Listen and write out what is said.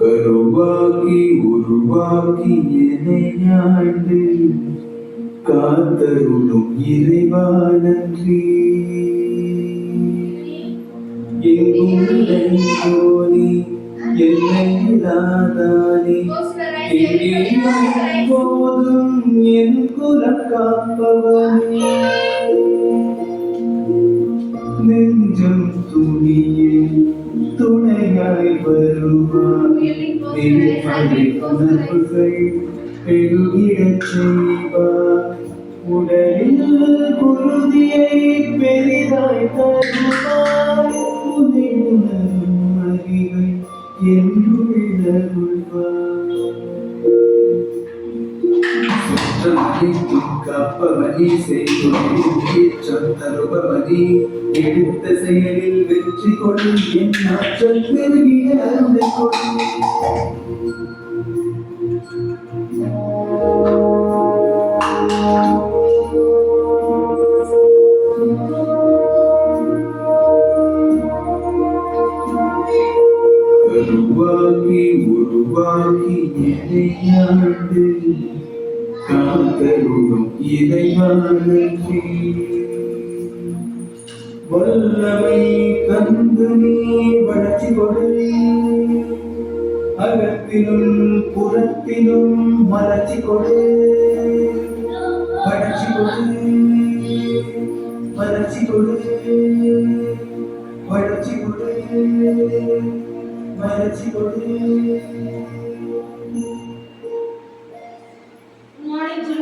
கருவாகி உருவாகி என்னை ஆண்டு காத்தருளும் இறைவா நன்றி. எங்குள்ளே போனி எல்லையில்லாதானே எங்கே போதும் என் குலம் காப்பவனே. நெஞ்சம் துணியே துணையாய் வருவாய் நினைப்பதை உணர்வுகள் பெருகிடச் செய்வாய். உடலில் குருதியை பெரிதாய் தருவாய். உன்னை உணரும் அறிவை என்னுள்ளருள்வாய். சுற்றமளிக்கும் கப்பமணி செய்தும் தருபமணி எடுத்த செயலில் வெற்றி கொடு என் ஆற்றல் பெருகிய அருளை கொடு. கருவாகி உருவாகி என்னை ஆண்டு காத்தருளும் இறைவா நன்றி. வல்லமை கந்து நீ வளர்ச்சி கொடு. அகத்திலும் புறத்திலும் மலர்ச்சி கொடு. வளர்ச்சி கொடு வளர்ச்சி கொடு வளர்ச்சி கொடு வளர்ச்சி கொடு. Morning.